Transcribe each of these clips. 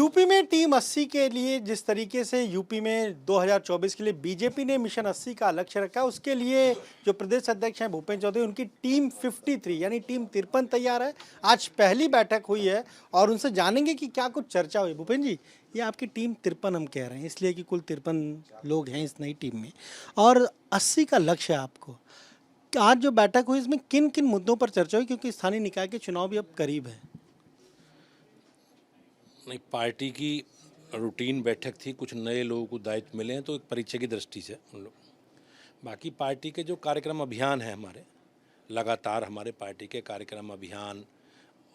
UP में team 80 के लिए जिस तरीके से यूपी में 2024 के लिए बीजेपी ने मिशन 80 का लक्ष्य रखा, उसके लिए जो प्रदेश अध्यक्ष हैं भूपेंद्र चौधरी, उनकी टीम 53 यानी टीम 53 तैयार है। आज पहली बैठक हुई है और उनसे जानेंगे कि क्या कुछ चर्चा हुई। भूपेंद्र जी, ये आपकी टीम 53 हम कह रहे हैं इसलिए कि कुल 53 लोग हैं इस नई टीम में और 80 का लक्ष्य है आपको। आज जो बैठक हुई इसमें किन किन मुद्दों पर चर्चा हुई, क्योंकि स्थानीय निकाय के चुनाव भी अब करीब है। नहीं, पार्टी की रूटीन बैठक थी, कुछ नए लोगों को दायित्व मिले हैं तो एक परीक्षा की दृष्टि से उन लोग, बाकी पार्टी के जो कार्यक्रम अभियान है हमारे, लगातार हमारे पार्टी के कार्यक्रम अभियान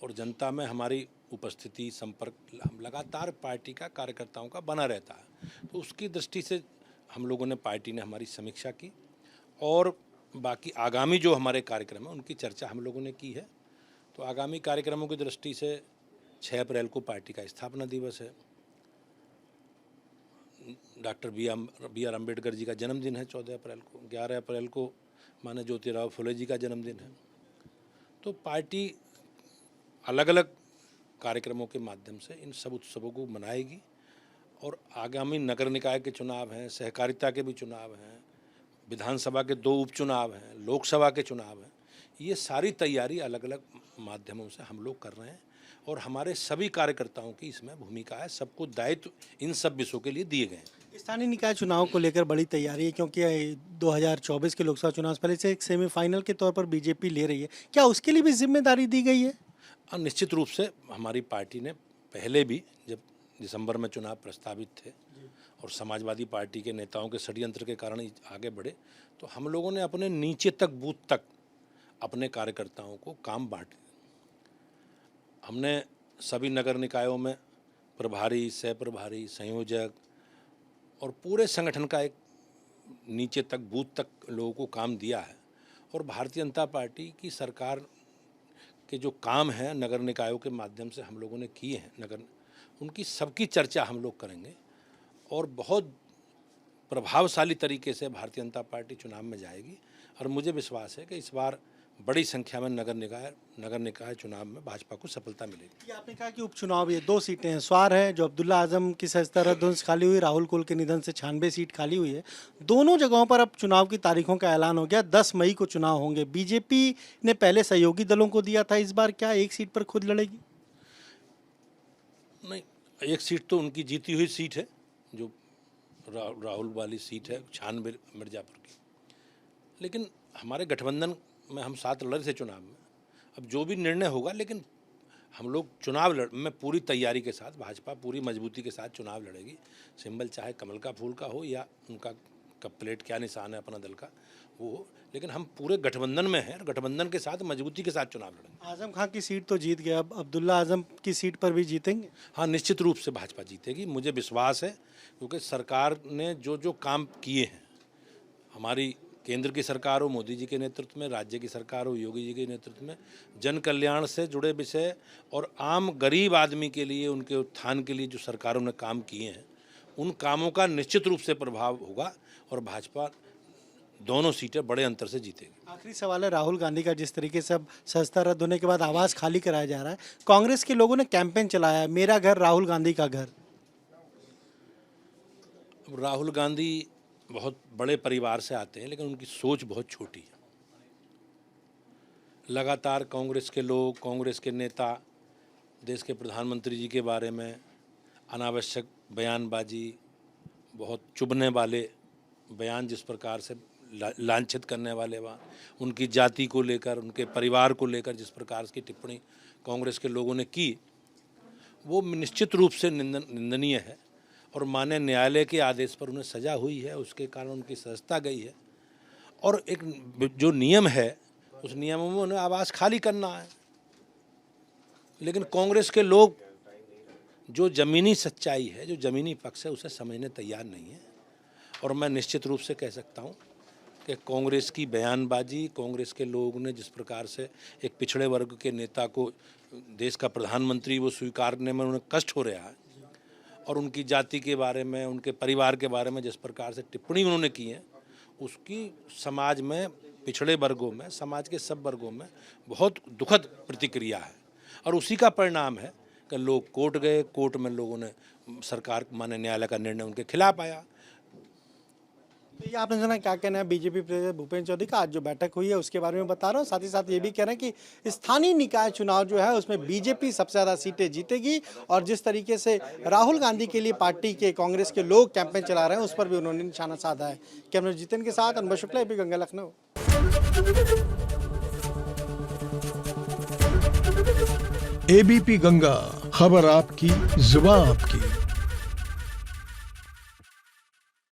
और जनता में हमारी उपस्थिति संपर्क लगातार पार्टी का कार्यकर्ताओं का बना रहता है। तो उसकी दृष्टि से हम लोगों ने, पार्टी ने हमारी समीक्षा की और बाकी आगामी जो हमारे कार्यक्रम हैं उनकी चर्चा हम लोगों ने की है। तो आगामी कार्यक्रमों की दृष्टि से 6 अप्रैल को पार्टी का स्थापना दिवस है, doctor B are Ambedkar ji का जन्मदिन है 14 अप्रैल को, 11 अप्रैल को माननीय ज्योतिराव फुले जी का जन्मदिन है। तो पार्टी अलग अलग कार्यक्रमों के माध्यम से इन सब उत्सवों को मनाएगी और आगामी नगर निकाय के चुनाव हैं, सहकारिता के भी चुनाव हैं, विधानसभा के 2 उपचुनाव हैं, लोकसभा के चुनाव हैं, ये सारी तैयारी अलग अलग माध्यमों से हम लोग कर रहे हैं और हमारे सभी कार्यकर्ताओं की इसमें भूमिका है। सबको दायित्व इन सब विषयों के लिए दिए गए हैं। स्थानीय निकाय चुनाव को लेकर बड़ी तैयारी है, क्योंकि 2024 के लोकसभा चुनाव से पहले से एक सेमीफाइनल के तौर पर बीजेपी ले रही है। क्या उसके लिए भी जिम्मेदारी दी गई है? निश्चित रूप से हमारी पार्टी ने पहले भी, जब दिसंबर में चुनाव प्रस्तावित थे और समाजवादी पार्टी के नेताओं के षड्यंत्र के कारण आगे बढ़े, तो हम लोगों ने अपने नीचे तक, बूथ तक अपने कार्यकर्ताओं को काम बांटे। हमने सभी नगर निकायों में प्रभारी, सह प्रभारी, संयोजक और पूरे संगठन का एक नीचे तक, बूथ तक लोगों को काम दिया है और भारतीय जनता पार्टी की सरकार के जो काम हैं नगर निकायों के माध्यम से हम लोगों ने किए हैं, उनकी सबकी चर्चा हम लोग करेंगे और बहुत प्रभावशाली तरीके से भारतीय जनता पार्टी चुनाव में जाएगी और मुझे विश्वास है कि इस बार बड़ी संख्या में नगर निकाय चुनाव में भाजपा को सफलता मिलेगी। ये आपने कहा कि उपचुनाव, ये 2 सीटें हैं। स्वार है जो अब्दुल्ला आजम की सजता रद्द खाली हुई, राहुल कुल के निधन से 96 सीट खाली हुई है। दोनों जगहों पर अब चुनाव की तारीखों का ऐलान हो गया। 10 मई को चुनाव होंगे। बीजेपी ने पहले सहयोगी दलों को दिया था, इस बार क्या एक सीट पर खुद लड़ेगी? नहीं, एक सीट तो उनकी जीती हुई सीट है, जो राहुल वाली सीट है 96 मिर्जापुर की, लेकिन हमारे गठबंधन में हम साथ लड़ से चुनाव में, अब जो भी निर्णय होगा, लेकिन हम लोग चुनाव में पूरी तैयारी के साथ, भाजपा पूरी मजबूती के साथ चुनाव लड़ेगी। सिंबल चाहे कमल का फूल का हो या उनका कप प्लेट क्या निशान है अपना दल का वो हो, लेकिन हम पूरे गठबंधन में हैं, गठबंधन के साथ मजबूती के साथ चुनाव लड़ेंगे। आजम खां की सीट तो जीत गया, अब अब्दुल्ला आजम की सीट पर भी जीतेंगे? हाँ, निश्चित रूप से भाजपा जीतेगी, मुझे विश्वास है, क्योंकि सरकार ने जो जो काम किए हैं, हमारी केंद्र की सरकार हो मोदी जी के नेतृत्व में, राज्य की सरकार हो योगी जी के नेतृत्व में, जन कल्याण से जुड़े विषय और आम गरीब आदमी के लिए, उनके उत्थान के लिए जो सरकारों ने काम किए हैं, उन कामों का निश्चित रूप से प्रभाव होगा और भाजपा दोनों सीटें बड़े अंतर से जीतेगी। आखिरी सवाल है राहुल गांधी का। जिस तरीके से अब सस्ता रद्द होने के बाद आवास खाली कराया जा रहा है, कांग्रेस के लोगों ने कैंपेन चलाया है, मेरा घर राहुल गांधी का घर। राहुल गांधी बहुत बड़े परिवार से आते हैं, लेकिन उनकी सोच बहुत छोटी है। लगातार कांग्रेस के लोग, कांग्रेस के नेता देश के प्रधानमंत्री जी के बारे में अनावश्यक बयानबाजी, बहुत चुभने वाले बयान, जिस प्रकार से लांछित करने वाले उनकी जाति को लेकर, उनके परिवार को लेकर जिस प्रकार की टिप्पणी कांग्रेस के लोगों ने की, वो निश्चित रूप से निंदनीय है और माननीय न्यायालय के आदेश पर उन्हें सजा हुई है, उसके कारण उनकी सजता गई है और एक जो नियम है, उस नियमों में उन्हें आवास खाली करना है। लेकिन कांग्रेस के लोग जो ज़मीनी सच्चाई है, जो ज़मीनी पक्ष है, उसे समझने तैयार नहीं है और मैं निश्चित रूप से कह सकता हूँ कि कांग्रेस की बयानबाजी, कांग्रेस के लोगों ने जिस प्रकार से एक पिछड़े वर्ग के नेता को देश का प्रधानमंत्री वो स्वीकारने में उन्हें कष्ट हो रहा है और उनकी जाति के बारे में, उनके परिवार के बारे में जिस प्रकार से टिप्पणी उन्होंने की है, उसकी समाज में, पिछड़े वर्गों में, समाज के सब वर्गों में बहुत दुखद प्रतिक्रिया है और उसी का परिणाम है कि लोग कोर्ट गए, कोर्ट में लोगों ने सरकार माने न्यायालय का निर्णय उनके खिलाफ आया। तो ये आपने सुना क्या कहना है बीजेपी प्रदेश भूपेंद्र चौधरी का, आज जो बैठक हुई है उसके बारे में बता रहा हूँ। साथ ही साथ ये भी कह रहे हैं कि स्थानीय निकाय चुनाव जो है उसमें बीजेपी सबसे ज़्यादा सीटें जीतेगी, और जिस तरीके से राहुल गांधी के लिए पार्टी के कांग्रेस के लोग कैंपेन चला रहे हैं उस पर भी उन्होंने निशाना साधा है। कैमरा जितेन के साथ अनुभव शुक्ला, एबी गंगा, लखनऊ। एबीपी गंगा, खबर आपकी, जुबान आपकी।